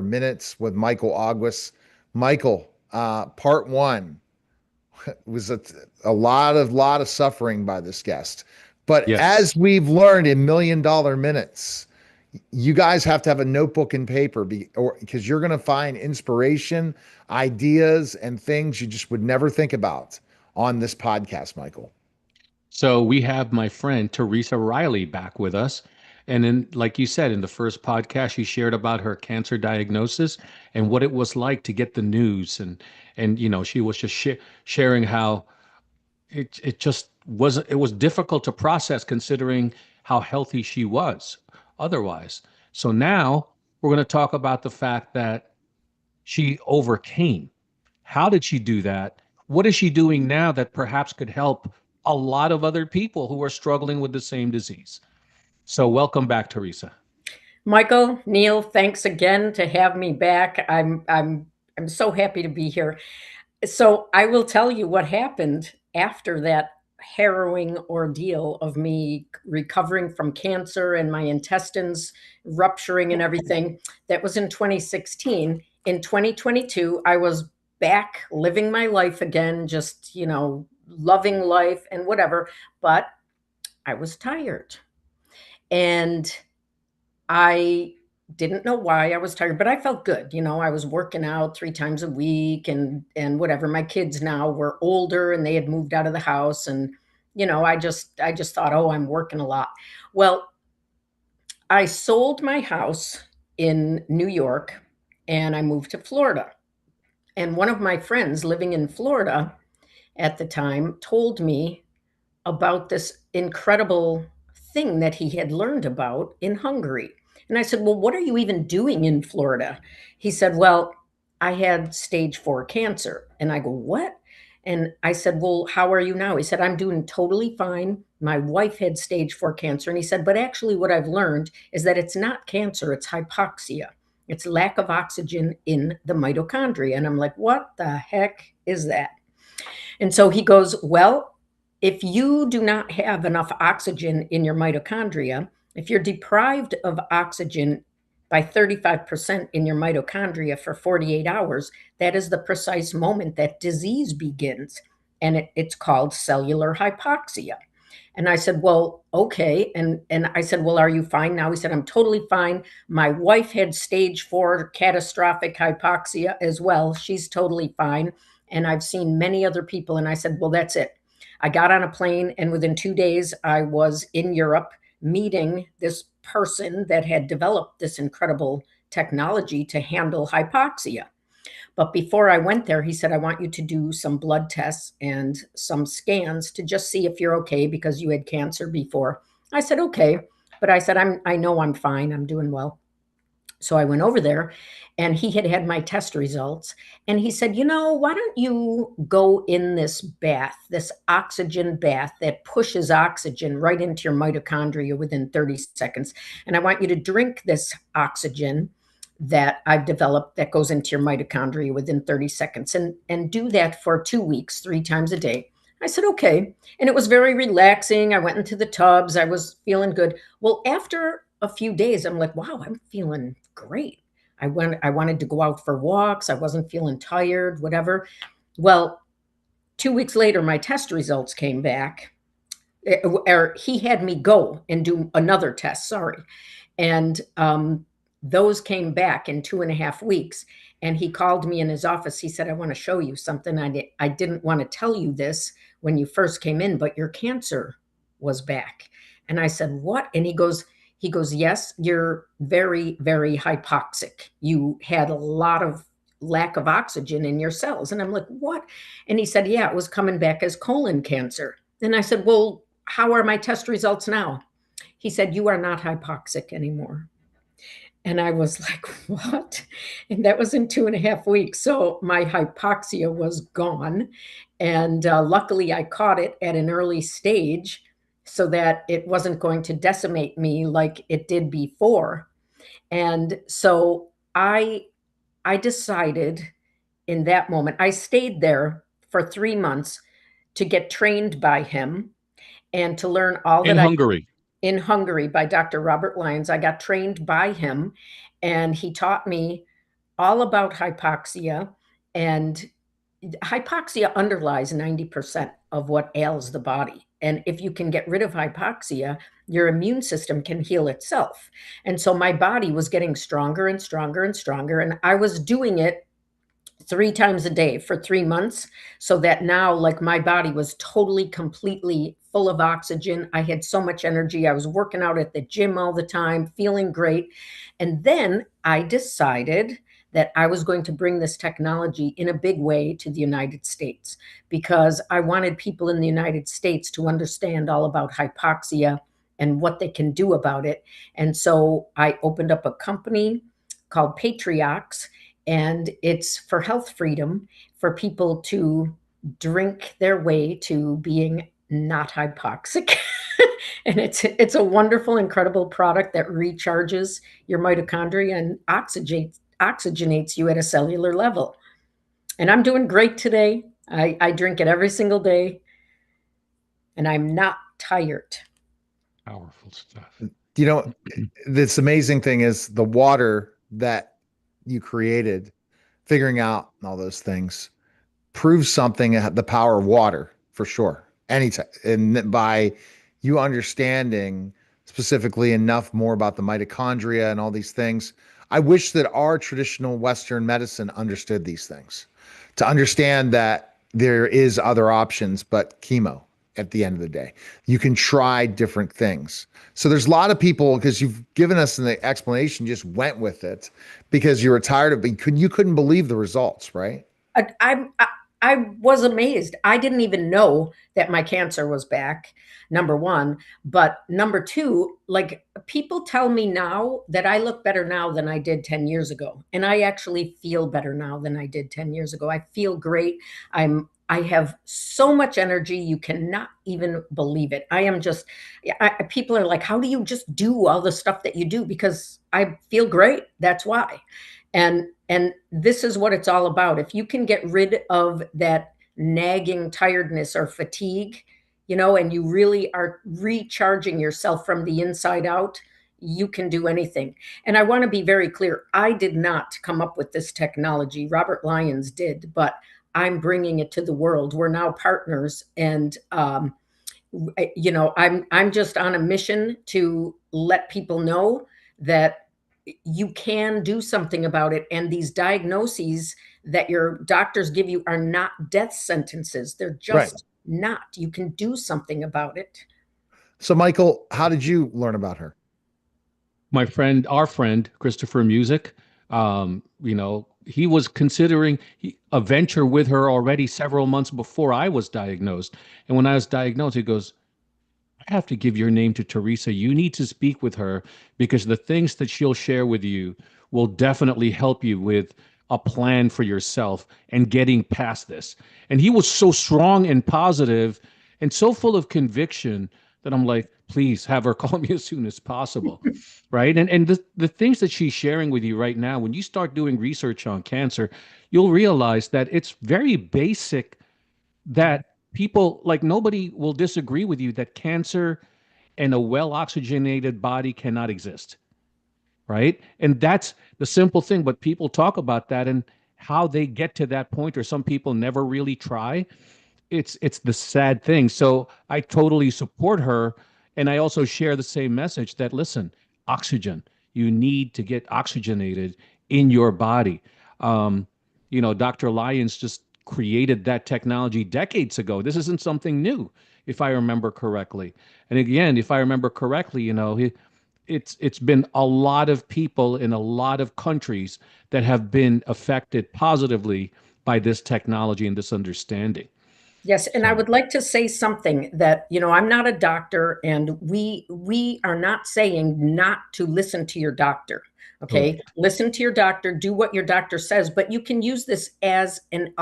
Minutes with Michael August. Michael, part one was a lot of suffering by this guest. But Yes. as we've learned in $1 Million Minutes, you guys have to have a notebook and paper because you're going to find inspiration, ideas, and things you just would never think about on this podcast, Michael. So we have my friend Teresa Riley back with us. And then, like you said, in the first podcast, she shared about her cancer diagnosis and what it was like to get the news. And she was just sharing how it just wasn't, it was difficult to process considering how healthy she was otherwise. So now we're going to talk about the fact that she overcame. How did she do that? What is she doing now that perhaps could help a lot of other people who are struggling with the same disease? So, welcome back, Teresa. Michael, Neil, thanks again to have me back. I'm so happy to be here. So I will tell you what happened after that harrowing ordeal of me recovering from cancer and my intestines rupturing and everything. That was in 2016. In 2022, I was back living my life again, just, loving life and whatever, but I was tired. And I didn't know why I was tired, but I felt good. I was working out 3 times a week and whatever. My kids now were older and they had moved out of the house and I just thought, "Oh, I'm working a lot." Well, I sold my house in New York and I moved to Florida. And one of my friends living in Florida at the time told me about this incredible thing that he had learned about in Hungary. And I said, "Well, what are you even doing in Florida?" He said, "Well, I had stage 4 cancer." And I go, "What?" And I said, "Well, how are you now?" He said, "I'm doing totally fine. My wife had stage 4 cancer." And he said, "But actually, what I've learned is that it's not cancer, it's hypoxia. It's lack of oxygen in the mitochondria." And I'm like, "What the heck is that?" And so he goes, "Well, if you do not have enough oxygen in your mitochondria, if you're deprived of oxygen by 35% in your mitochondria for 48 hours, that is the precise moment that disease begins. And it's called cellular hypoxia." And I said, "Well, okay." And I said, "Well, are you fine now?" He said, "I'm totally fine. My wife had stage 4 catastrophic hypoxia as well. She's totally fine. And I've seen many other people." And I said, "Well, that's it." I got on a plane, and within 2 days, I was in Europe meeting this person that had developed this incredible technology to handle hypoxia. But before I went there, he said, "I want you to do some blood tests and some scans to just see if you're okay because you had cancer before." I said, "Okay." But I said, I know I'm fine. I'm doing well." So I went over there and he had had my test results. And he said, "Why don't you go in this bath, this oxygen bath that pushes oxygen right into your mitochondria within 30 seconds? And I want you to drink this oxygen that I've developed that goes into your mitochondria within 30 seconds and do that for 2 weeks, 3 times a day." I said, "Okay." And it was very relaxing. I went into the tubs. I was feeling good. Well, after a few days, I'm like, "Wow, I'm feeling great." I wanted to go out for walks. I wasn't feeling tired, whatever. Well, 2 weeks later, my test results came back. Or he had me go and do another test, sorry. And those came back in 2.5 weeks. And he called me in his office. He said, "I want to show you something. I didn't want to tell you this when you first came in, but your cancer was back." And I said, "What?" And he goes, "Yes, you're very, very hypoxic. You had a lot of lack of oxygen in your cells." And I'm like, "What?" And he said, "Yeah, it was coming back as colon cancer." And I said, "Well, how are my test results now?" He said, "You are not hypoxic anymore." And I was like, "What?" And that was in 2.5 weeks. So my hypoxia was gone. And luckily, I caught it at an early stage so that it wasn't going to decimate me like it did before. And so I decided in that moment, I stayed there for 3 months to get trained by him and to learn all In that I Hungary. in Hungary by Dr. Robert Lyons. I got trained by him, and he taught me all about hypoxia. And hypoxia underlies 90% of what ails the body. And if you can get rid of hypoxia, your immune system can heal itself. And so my body was getting stronger and stronger and stronger. And I was doing it 3 times a day for 3 months, so that now, like, my body was totally, completely full of oxygen. I had so much energy. I was working out at the gym all the time, feeling great. And then I decided that I was going to bring this technology in a big way to the United States, because I wanted people in the United States to understand all about hypoxia and what they can do about it. And so I opened up a company called Patriox, and it's for health freedom, for people to drink their way to being not hypoxic. And it's a wonderful, incredible product that recharges your mitochondria and oxygenates you at a cellular level. And I'm doing great today. I drink it every single day, and I'm not tired. Powerful stuff. You know, this amazing thing is the water that you created, figuring out all those things proves something, the power of water for sure. Anytime. And by you understanding specifically enough more about the mitochondria and all these things, I wish that our traditional Western medicine understood these things, to understand that there is other options but chemo at the end of the day. You can try different things. So there's a lot of people, because you've given us an explanation, just went with it because you were tired of being, you couldn't believe the results, right? I was amazed. I didn't even know that my cancer was back, number one. But number two, like, people tell me now that I look better now than I did 10 years ago. And I actually feel better now than I did 10 years ago. I feel great. I have so much energy. You cannot even believe it. I am just, people are like, how do you just do all the stuff that you do? Because I feel great. That's why. And this is what it's all about. If you can get rid of that nagging tiredness or fatigue, and you really are recharging yourself from the inside out, you can do anything. And I want to be very clear. I did not come up with this technology. Robert Lyons did, but I'm bringing it to the world. We're now partners, and I'm just on a mission to let people know that you can do something about it. And these diagnoses that your doctors give you are not death sentences. They're Right. just not. You can do something about it. So, Michael, how did you learn about her? Our friend, Christopher Music, he was considering a venture with her already several months before I was diagnosed. And when I was diagnosed, he goes, I have to give your name to Teresa. You need to speak with her because the things that she'll share with you will definitely help you with a plan for yourself and getting past this. And he was so strong and positive and so full of conviction that I'm like, please have her call me as soon as possible. Right. And the things that she's sharing with you right now, when you start doing research on cancer, you'll realize that it's very basic, that people, like, nobody will disagree with you that cancer and a well oxygenated body cannot exist, right? And that's the simple thing, but people talk about that and how they get to that point, or some people never really try. It's the sad thing. So I totally support her, and I also share the same message that, listen, oxygen, you need to get oxygenated in your body. um, Dr. Lyons just created that technology decades ago. This isn't something new, if I remember correctly. And again, if I remember correctly, it's been a lot of people in a lot of countries that have been affected positively by this technology and this understanding. Yes, and I So would like to say something that, I'm not a doctor, and we are not saying not to listen to your doctor. Okay? correct. Listen to your doctor, do what your doctor says, but you can use this as an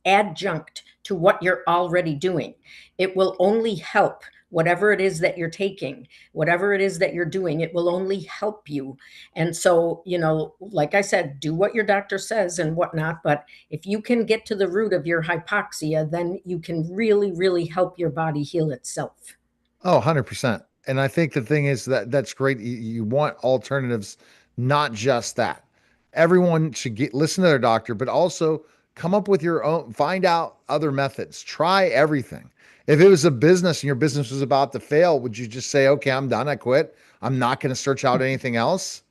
adjunct to what you're already doing. It will only help whatever it is that you're taking, whatever it is that you're doing, it will only help you. And so, like I said, do what your doctor says and whatnot, but if you can get to the root of your hypoxia, then you can really, really help your body heal itself. Oh, 100%. And I think the thing is that that's great. You want alternatives, not just that. Everyone should listen to their doctor, but also come up with your own, find out other methods. Try everything. If it was a business and your business was about to fail, would you just say, okay, I'm done, I quit? I'm not going to search out anything else?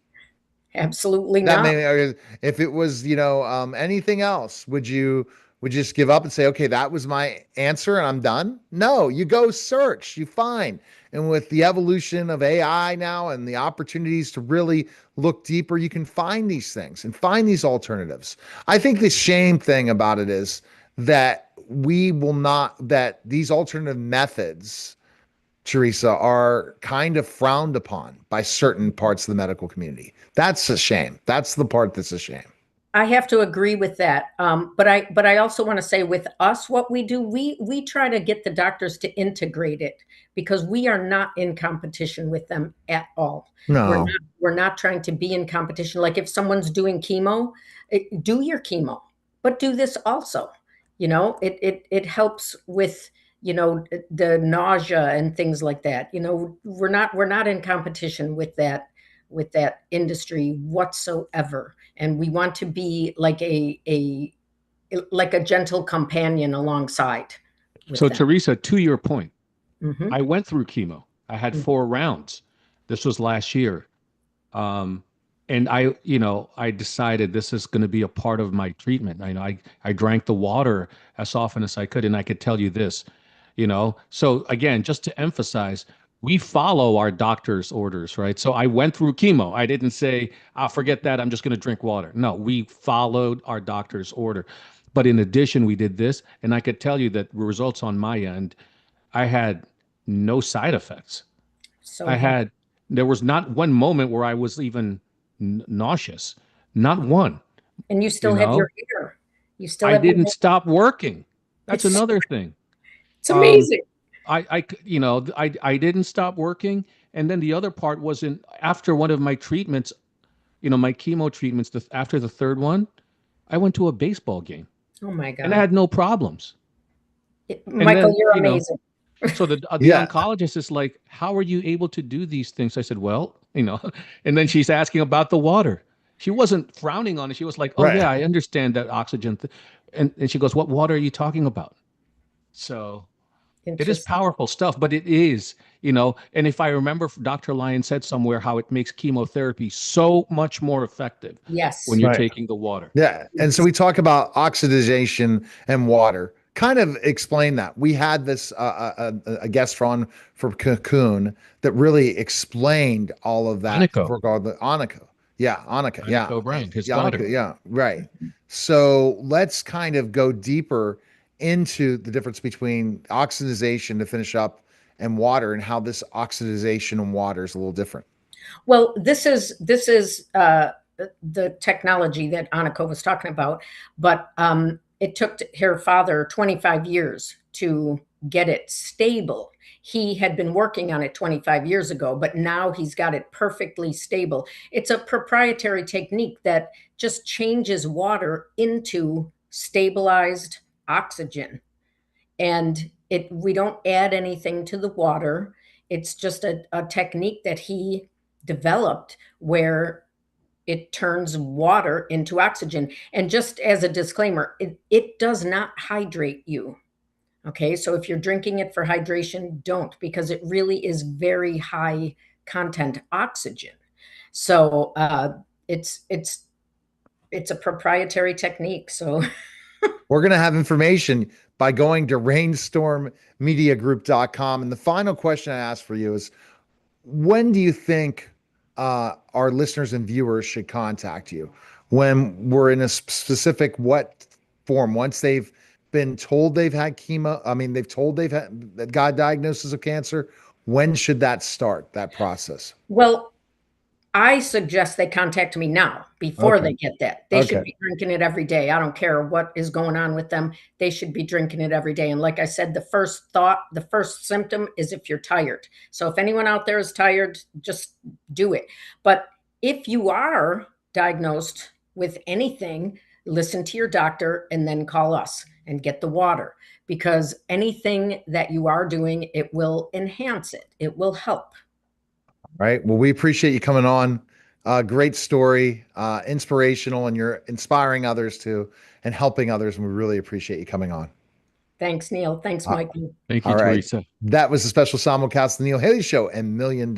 Absolutely That not. may, if it was, anything else, would you just give up and say, okay, that was my answer and I'm done? No, you go search, you find. And with the evolution of AI now and the opportunities to really look deeper, you can find these things and find these alternatives. I think the shame thing about it is that that these alternative methods, Teresa, are kind of frowned upon by certain parts of the medical community. That's a shame. That's the part that's a shame. I have to agree with that. But I also want to say with us, what we do, we try to get the doctors to integrate it because we are not in competition with them at all. No. We're not trying to be in competition. Like if someone's doing chemo, do your chemo, but do this also. It helps with the nausea and things like that. We're not in competition with that industry whatsoever, and we want to be like a gentle companion alongside with So, them. Teresa, to your point, Hmm. I went through chemo. I had 4 rounds. This was last year. Um, and I decided this is going to be a part of my treatment. I drank the water as often as I could, and I could tell you this, So again, just to emphasize, we follow our doctor's orders, right? So I went through chemo. I didn't say, "I'll forget that. I'm just going to drink water." No, we followed our doctor's order. But in addition, we did this, and I could tell you that the results on my end, I had no side effects. So I happy. had, there was not one moment where I was even nauseous, not one, And you you still have your know. hair. You still I have your didn't hair. stop working. That's It's another thing. it's Um, amazing. I didn't stop working. And then the other part was after one of my treatments, my chemo treatments, after the third one, I went to a baseball game Oh my and I God. had no problems. And Michael, then, you're amazing. so the Yeah. oncologist is like, "How are you able to do these things?" I said, "Well, and then she's asking about the water. She wasn't frowning on it. She was like, "Oh Right. yeah, I understand that oxygen." And she goes, "What water are you talking about?" So it is Interesting. powerful stuff, but it is. And if I remember, Dr. Lyon said somewhere how it makes chemotherapy so much more effective when Yes. you're Right. taking the water. Yeah. And so Yes. we talk about oxidization and water. Kind of explain that. We had this a guest from Cocoon that really explained all of that Aniko, regard the Annika. Yeah, Annika. Yeah. Aniko Brand, his Yeah, daughter. Annika. Yeah. Right. So let's kind of go deeper into the difference between oxidization to finish up and water and how this oxidization and water is a little different. Well, this is the technology that Annika was talking about, but it took her father 25 years to get it stable. He had been working on it 25 years ago, but now he's got it perfectly stable. It's a proprietary technique that just changes water into stabilized oxygen, and it we don't add anything to the water. It's just a technique that he developed where it turns water into oxygen. And just as a disclaimer, it does not hydrate you. Okay, so if you're drinking it for hydration, don't, because it really is very high content oxygen. So it's a proprietary technique. So We're going to have information by going to rainstormmediagroup.com. And the final question I ask for you is when do you think our listeners and viewers should contact you? When we're in a specific what form? Once they've been told they've had chemo, I mean, they've told they've got a diagnosis of cancer. When should that start, that process? well, I suggest they contact me now before Okay. they get that. They should Okay. be drinking it every day. I don't care what is going on with them. They should be drinking it every day. And like I said, the first symptom is if you're tired. So if anyone out there is tired, just do it. But if you are diagnosed with anything, listen to your doctor and then call us and get the water, because anything that you are doing, it will enhance it. It will help. Right. Well, we appreciate you coming on. Great story, inspirational, and you're inspiring others too and helping others. And we really appreciate you coming on. Thanks, Neil. Thanks, Uh, Michael. Thank you, all right. Teresa. That was a special simulcast of the Neil Haley Show and $1 Million